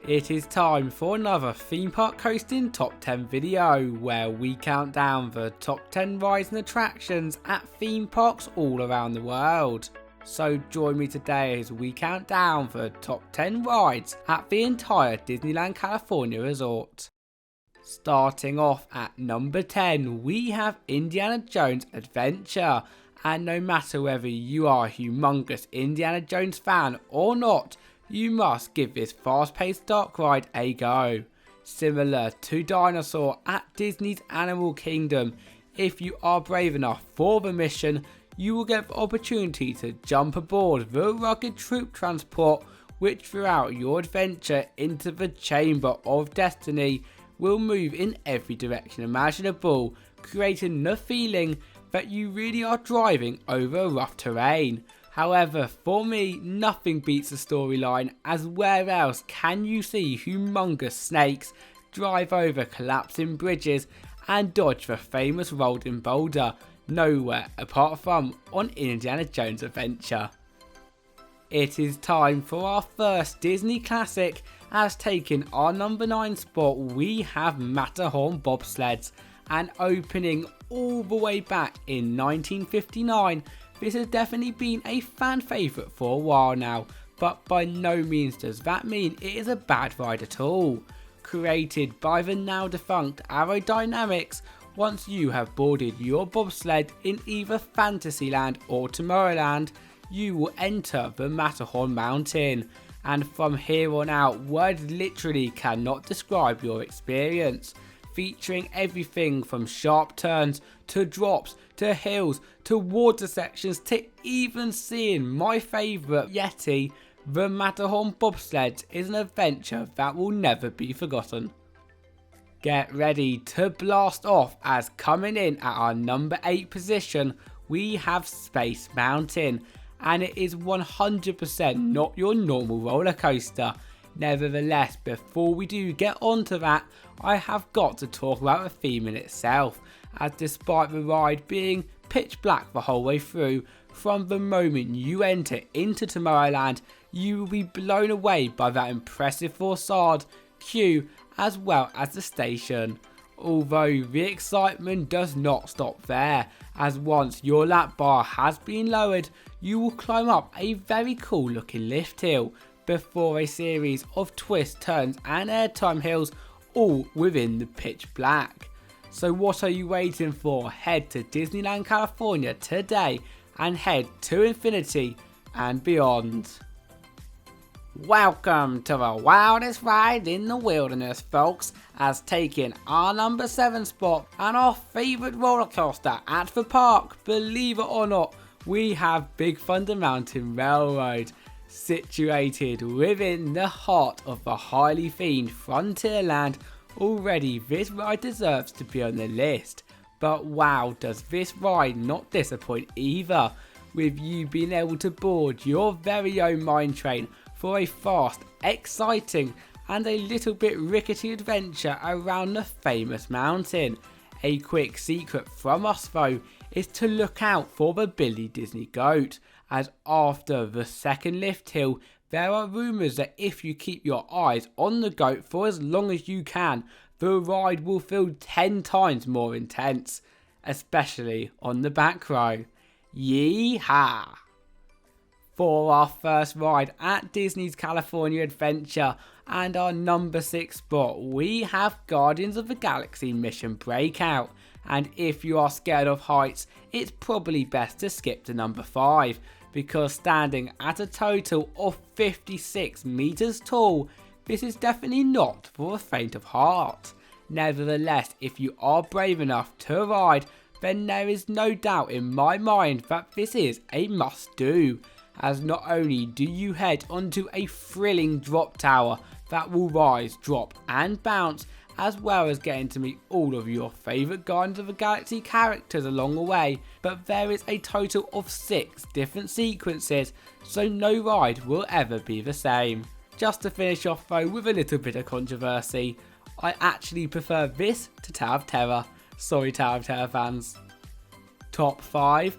It is time for another theme park coasting top 10 video where we count down the top 10 rides and attractions at theme parks all around the world. So join me today as we count down the top 10 rides at the entire Disneyland California resort. Starting off at number 10, we have Indiana Jones Adventure, and no matter whether you are a humongous Indiana Jones fan or not, you must give this fast-paced dark ride a go. Similar to Dinosaur at Disney's Animal Kingdom, if you are brave enough for the mission, you will get the opportunity to jump aboard the rugged troop transport, which throughout your adventure into the Chamber of Destiny will move in every direction imaginable, creating the feeling that you really are driving over rough terrain. However, for me, nothing beats the storyline, as where else can you see humongous snakes, drive over collapsing bridges and dodge the famous rolling boulder? Nowhere apart from on Indiana Jones Adventure. It is time for our first Disney classic, as taking our number 9 spot we have Matterhorn Bobsleds, and opening all the way back in 1959. This has definitely been a fan favourite for a while now, but by no means does that mean it is a bad ride at all. Created by the now defunct Aerodynamics, once you have boarded your bobsled in either Fantasyland or Tomorrowland, you will enter the Matterhorn Mountain, and from here on out, words literally cannot describe your experience. Featuring everything from sharp turns to drops to hills to water sections to even seeing my favourite Yeti, the Matterhorn Bobsleds is an adventure that will never be forgotten. Get ready to blast off, as coming in at our number 8 position we have Space Mountain, and it is 100% not your normal roller coaster. Nevertheless, before we do get onto that, I have got to talk about the theme in itself, as despite the ride being pitch black the whole way through, from the moment you enter into Tomorrowland, you will be blown away by that impressive facade, queue, as well as the station. Although the excitement does not stop there, as once your lap bar has been lowered, you will climb up a very cool looking lift hill, before a series of twists, turns and airtime hills, all within the pitch black. So what are you waiting for? Head to Disneyland California today and head to infinity and beyond. Welcome to the wildest ride in the wilderness, folks, as taking our number 7 spot and our favourite roller coaster at the park, believe it or not, we have Big Thunder Mountain Railroad. Situated within the heart of the highly themed Frontierland, already this ride deserves to be on the list. But wow, does this ride not disappoint either, with you being able to board your very own mine train for a fast, exciting and a little bit rickety adventure around the famous mountain. A quick secret from us though is to look out for the Billy Disney Goat, as after the second lift hill there are rumours that if you keep your eyes on the goat for as long as you can, the ride will feel 10 times more intense, especially on the back row. Yee-haw! For our first ride at Disney's California Adventure and our number 6 spot, we have Guardians of the Galaxy Mission Breakout, and if you are scared of heights, it's probably best to skip to number 5, because standing at a total of 56 meters tall, this is definitely not for the faint of heart. Nevertheless, if you are brave enough to ride, then there is no doubt in my mind that this is a must do, as not only do you head onto a thrilling drop tower that will rise, drop and bounce, as well as getting to meet all of your favourite Guardians of the Galaxy characters along the way, but there is a total of 6 different sequences, so no ride will ever be the same. Just to finish off though with a little bit of controversy, I actually prefer this to Tower of Terror. Sorry Tower of Terror fans. Top 5,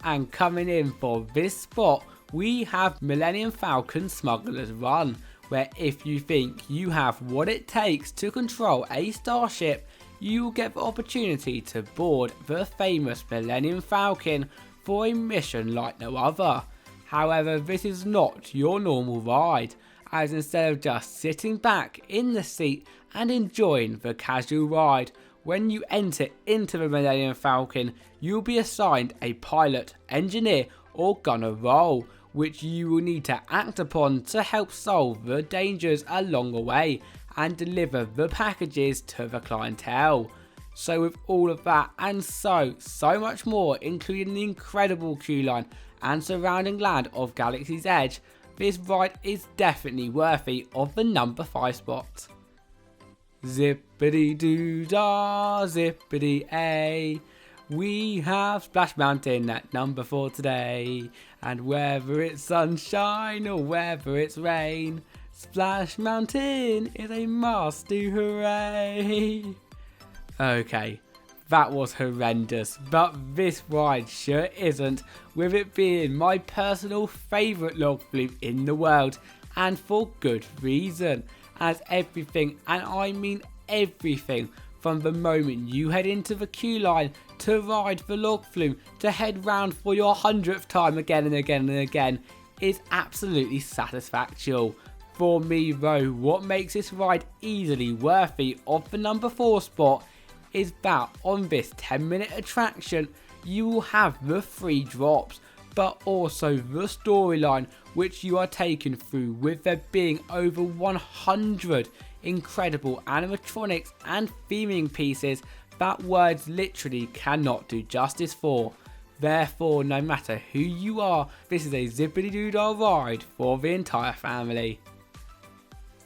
and coming in for this spot we have Millennium Falcon Smugglers Run, where if you think you have what it takes to control a starship, you will get the opportunity to board the famous Millennium Falcon for a mission like no other. However, this is not your normal ride, as instead of just sitting back in the seat and enjoying the casual ride, when you enter into the Millennium Falcon, you'll be assigned a pilot, engineer or gunner role, which you will need to act upon to help solve the dangers along the way and deliver the packages to the clientele. So with all of that and so much more, including the incredible queue line and surrounding land of Galaxy's Edge, this ride is definitely worthy of the number 5 spot. Zippity doo dah, zippity a. We have Splash Mountain at number 4 today, and whether it's sunshine or whether it's rain, Splash Mountain is a must do, hooray! Okay, that was horrendous, but this ride sure isn't, with it being my personal favourite log flume in the world, and for good reason, as everything, and I mean everything, from the moment you head into the queue line to ride the log flume to head round for your 100th time again and again and again is absolutely satisfactory. For me though, what makes this ride easily worthy of the number 4 spot is that on this 10-minute attraction you will have the free drops, but also the storyline which you are taken through, with there being over 100 incredible animatronics and theming pieces that words literally cannot do justice for. Therefore, no matter who you are, this is a zippity doo dah ride for the entire family.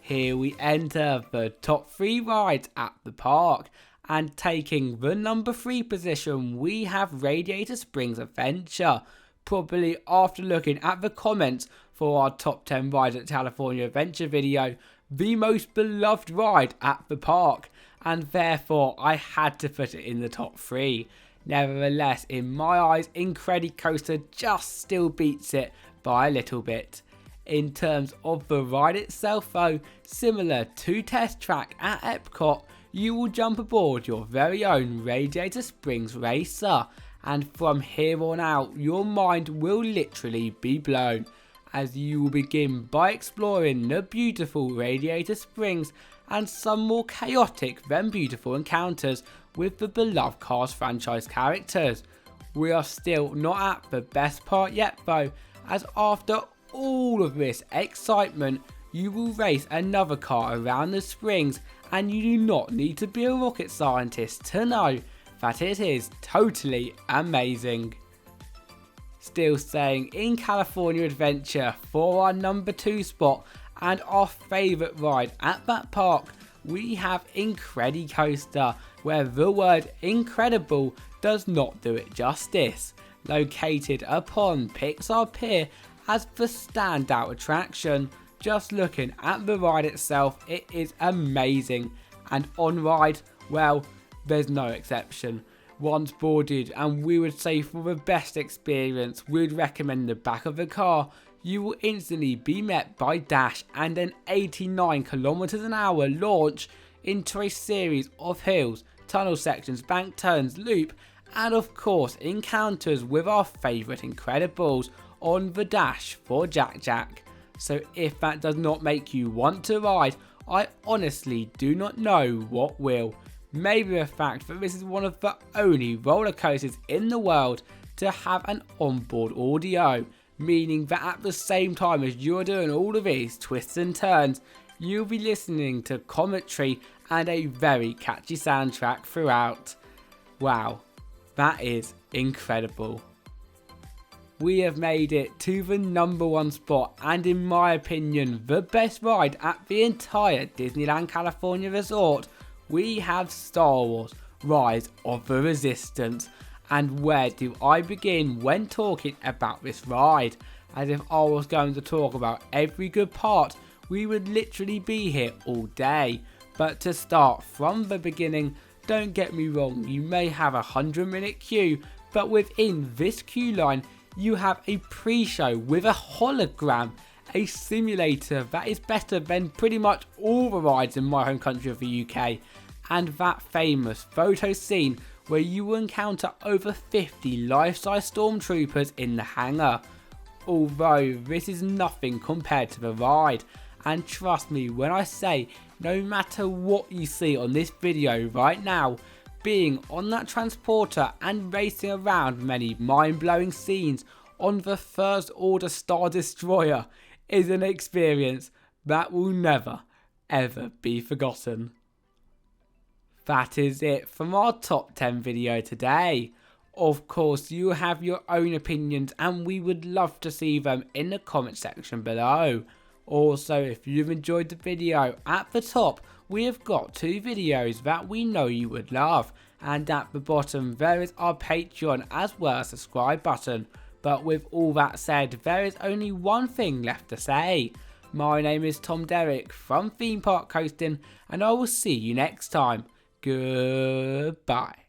Here we enter the top 3 rides at the park, and taking the number 3 position we have Radiator Springs Adventure. Probably after looking at the comments for our top 10 rides at California Adventure video, the most beloved ride at the park, and therefore I had to put it in the top 3. Nevertheless, in my eyes, Incredicoaster just still beats it by a little bit. In terms of the ride itself though, similar to Test Track at Epcot, you will jump aboard your very own Radiator Springs Racer, and from here on out your mind will literally be blown, as you will begin by exploring the beautiful Radiator Springs and some more chaotic than beautiful encounters with the beloved Cars franchise characters. We are still not at the best part yet though, as after all of this excitement you will race another car around the springs, and you do not need to be a rocket scientist to know that it is totally amazing. Still staying in California Adventure for our number 2 spot and our favourite ride at that park, we have Incredicoaster, where the word incredible does not do it justice. Located upon Pixar Pier as the standout attraction, just looking at the ride itself, it is amazing, and on ride, well, there's no exception. Once boarded, and we would say for the best experience, we would recommend the back of the car. You will instantly be met by Dash and an 89 km/h launch into a series of hills, tunnel sections, bank turns, loop, and of course encounters with our favourite Incredibles on the Dash for Jack Jack. So if that does not make you want to ride, I honestly do not know what will. Maybe the fact that this is one of the only roller coasters in the world to have an onboard audio, meaning that at the same time as you're doing all of these twists and turns, you'll be listening to commentary and a very catchy soundtrack throughout. Wow, that is incredible. We have made it to the number 1 spot, and in my opinion the best ride at the entire Disneyland California Resort. We have Star Wars Rise of the Resistance, and where do I begin when talking about this ride? As if I was going to talk about every good part, we would literally be here all day. But to start from the beginning, don't get me wrong, you may have a 100-minute queue, but within this queue line you have a pre-show with a hologram, a simulator that is better than pretty much all the rides in my home country of the UK, and that famous photo scene where you will encounter over 50 life-size stormtroopers in the hangar. Although this is nothing compared to the ride, and trust me when I say no matter what you see on this video right now, being on that transporter and racing around many mind-blowing scenes on the First Order Star Destroyer is an experience that will never ever be forgotten. That is it from our top 10 video today. Of course you have your own opinions and we would love to see them in the comment section below. Also, if you've enjoyed the video, at the top we have got 2 videos that we know you would love, and at the bottom there is our Patreon as well as subscribe button. But with all that said, there is only one thing left to say. My name is Tom Derrick from Theme Park Coasting, and I will see you next time. Goodbye.